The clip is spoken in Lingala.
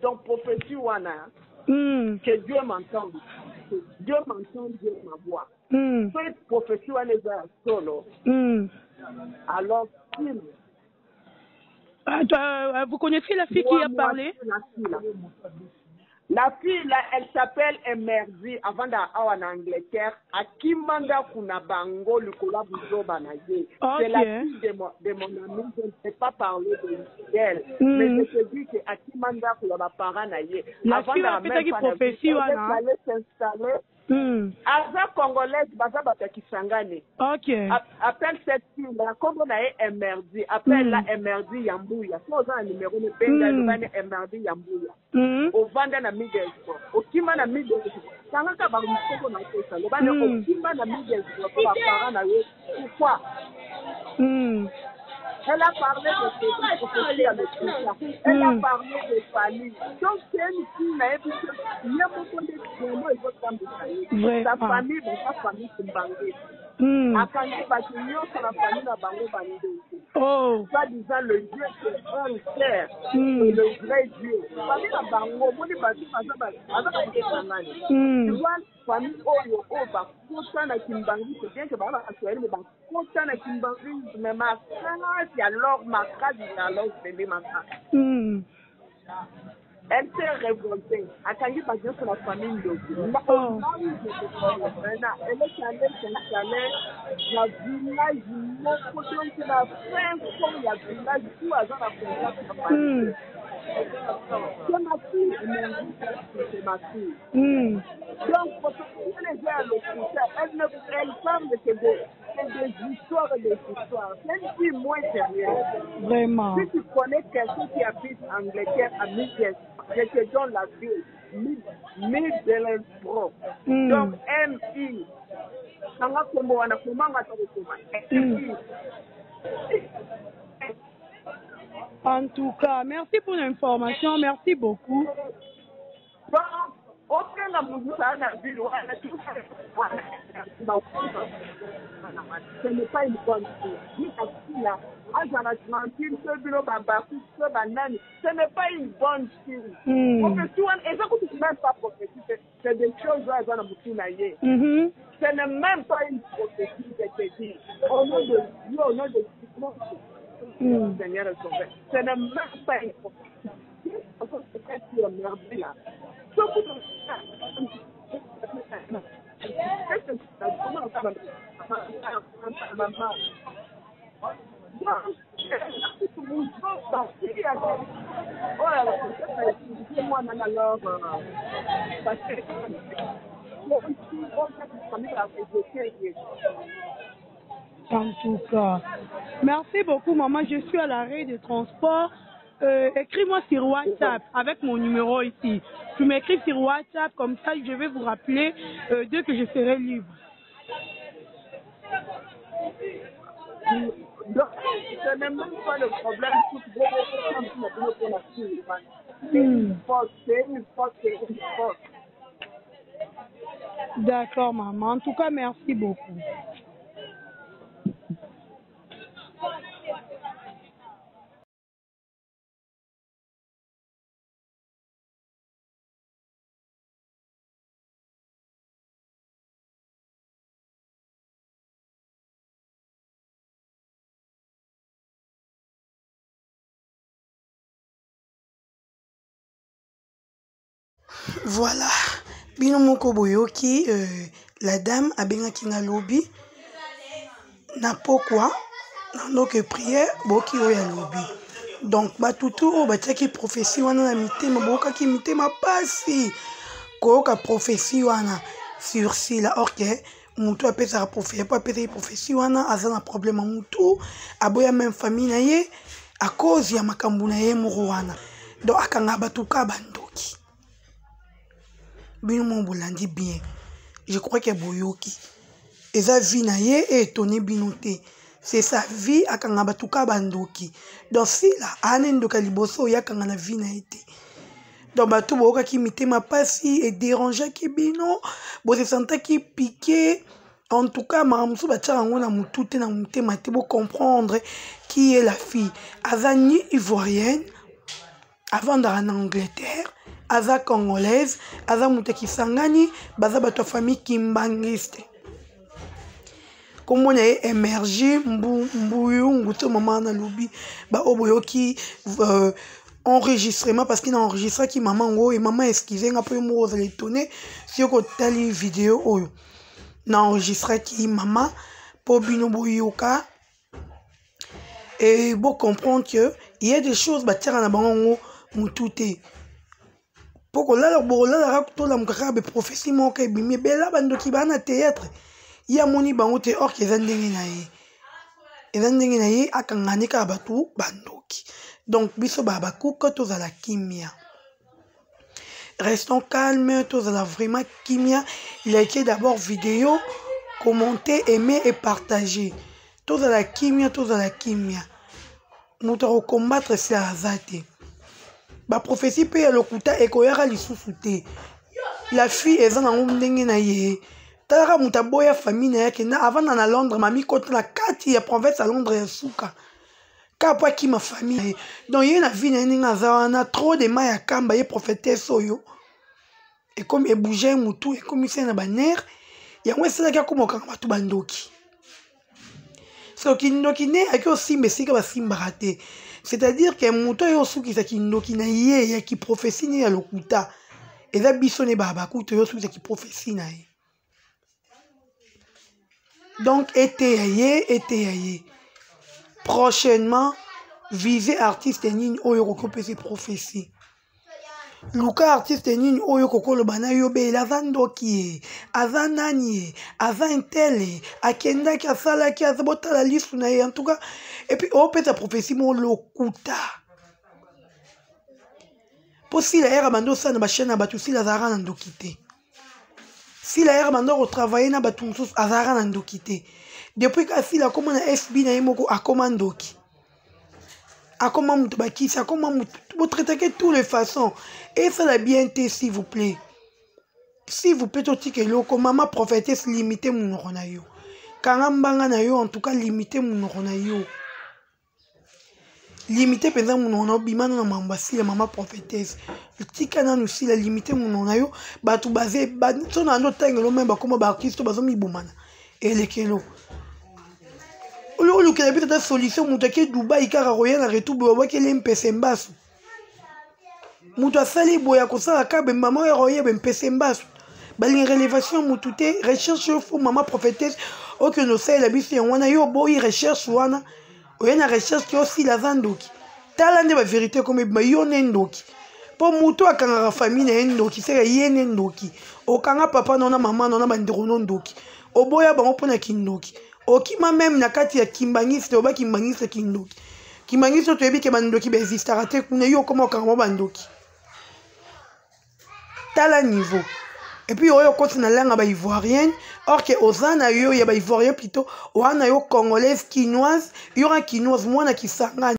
Donc, prophétie, wana, que Dieu m'entende. Que Dieu m'entende, Dieu m'envoie. Soit prophétie, wana, solo. Alors, vous connaissez la fille qui a parlé? La fille, là, elle s'appelle Emerdi, avant d'aller en Angleterre, à Kimanda Kunabango, le Kolabuzo Banaye. C'est la fille de mon ami, je ne sais pas parler d'elle. Mais je te dis qu'à Kimanda Kunabango, la fille a fait une prophétie, elle allait s'installer. Aza congolaise, baza bata Kisangani. Ok. Appelle cette fille-là, comme on a Emerdi, appelle-la Emerdi Yambouya. Si on a un numéro de Benga, on a Emerdi Yambouya. Au Vanda na Miguelso, au Kima na Miguelso. Quand on a parlé de na Kosa, le Vanda au Kima na Miguelso, pourquoi? Elle a parlé de prophétie à l'autre. Elle a parlé de famille. Donc, c'est une fille, il y a beaucoup de famille. Sa famille, sa famille, c'est Mbangé. Akandi Batignon, c'est la famille de Bango Bandé. Pas disant le Dieu, c'est un frère, le vrai Dieu. Famille de Bango, moi, les bâtis, tu vois, famille Oyo, Oba, Kota na Kimbangi, c'est bien que Baba Assoyel, mais Kota na Kimbangi, mais ma classe, il y a l'or, ma case, il y a l'or, c'est ma case. Elle s'est révoltée. Akangi Badio sur la famille de maintenant, elle est allée s'installer dans le village, mon côté, c'est la fin, comme la village, tout à l'heure, la famille. C'est ma fille, c'est ma fille. Donc, pour que les gens le elle parle de des histoires et des histoires. C'est une fille moins sérieuse. Vraiment. Si tu connais quelqu'un qui habite en Angleterre à Miguel, je te donne la ville. Middlesbrough. Donc, M-I. En tout cas, merci pour l'information, merci beaucoup. Ce n'est pas une bonne chose. Ce n'est pas une bonne chose. C'est des choses à ce n'est même pas une prophétie de te dire. Au nom de Dieu, au nom de Seigneur, ce n'est même pas une prophétie. En tout cas, merci beaucoup, maman. Je suis à l'arrêt de transport. Écris-moi sur WhatsApp avec mon numéro ici. Tu m'écris sur WhatsApp, comme ça je vais vous rappeler dès que je serai libre. Donc, ce n'est même pas le problème. C'est une faute. D'accord, maman. En tout cas, merci beaucoup. Voilà, bino moko boyoki la dame abengaki na lobi na pokwa na que prière boki oya lobi. Donc batutu o batiaki prophétie wana na mitema bokaki mitema pasi koyoka prophétie wana sur sila orke mutu apesaka prophétie wana aza na problème ya mutu aboya même famille na ye à cause ya makambo na ye moko wana. Donc akanga batuka bandoki. Bino mon bolandi bien. Je crois que boyoki. Eza vie na ye et étonné binoté. C'est sa vie akanga batuka bandoki. Donc si la anendoka liboso yakanga na vie na été. Donc batu boka ki mitema pasi et déranger ki bino, bo se senta ki piqué. En tout cas, maramoussou batia ngo na mutu te na mutema te bo comprendre qui est la fille. Azani ivoirienne. avant d'arriver en Angleterre, aza congolaise, aza mutu kisangani, baza bato famille kimbangiste. Comme on a émergé, mbuyu nguto maman na lobi, ba oboyoki enregistrement parce qu'il a enregistré qui maman ngo et maman esquivé un peu moi vous l'étonner sur que telle vidéo oyo na enregistré qui maman pour bino boyoka et bon comprendre que il y a des choses bah tiens na bango mututé pour que là la raconto la mukaka be prophétie mo ka bimi bela bando ki bana théâtre il y a moni bango te or que zandenge na ye akangani ka batu bandoki. Donc, biso baba kuko tozala kimia. Restons calmes, tozala vraiment kimia. Likez d'abord vidéo, commentez, aimez et partagez. Tozala kimia, tozala kimia. Nous devons combattre ces azate. Ba prophétie pe ya lokuta ekoyara lisusu te. La fille est en ndenge na ye. Tala mutaboya famille na yake na avant na Londres mami contre la kati ya province à Londres ya suka. Kapa qui ma famille donc il y a une vie na trop de mailles à kamba et prophétesse soyo et comme il bougeait mutu et comme il s'est na banner il y a un seul qui a comme quand batu bandoki so kindoki ne aki aussi mais c'est que ba simbarate c'est-à-dire que mutu yo suki sa kindoki na ye ya ki prophétie ni ya lokuta et là bisone baba kuto yo suki sa ki prophétie na ye donc été prochainement, visez artiste nini oyo kokope ses prophéties. Luka artiste nini oyo kokolo bana yo be la vandoki azanani azantele akenda ki asala ki azabota la liste na en tout cas et puis on peut ta prophétie mon lokuta. Pour si la era bando sana ba chaîne ba si la zara na ndokité. Si la era bando retravailler na ba tunsus azara na ndokité. Depuis que la commande SB na yemoko a commandoki. A commande baki, ça commande vous traitez de toutes les façons. Et ça la bien été s'il vous plaît. S'il vous plaît tout que loko maman prophétesse limiter mon ronayo. Karambanga na yo en tout cas limiter mon ronayo. Limiter pendant mon ronayo bimana na mambasi la maman prophétesse. Le tikana nous si la limiter mon ronayo ba tout basé ba son ando tangelo même ba comme ba Christo bazo mi bomana. Et les kelo. Olo que la solution mutake Dubai car roya na retour boba que l'MPC mbasu. Muta sali boya ko sala ka be maman roya be MPC mbasu. Bali rélévation mutute recherche fou maman prophétesse o que no sai la bisi wana yo boy recherche wana oya na recherche ki aussi la zandoki. Tala nde ba vérité comme ba yo nendoki. Po muto akanga famille na ndoki c'est yene ndoki. Okanga papa nona maman nona bandiro ndoki. Oboya bango pona kindoki. Okima même na kati ya kimbangiste oba kimbangiste kindoki. Kimbangiste to yebi ke bandoki be existarate kuna yo koma okanga bandoki. Tala niveau. Et puis oyo koti na langa ba ivoirienne, or que ozana yo ya ba ivoirien plutôt, oana yo congolaise, quinoise, yora quinoise mwana kisanga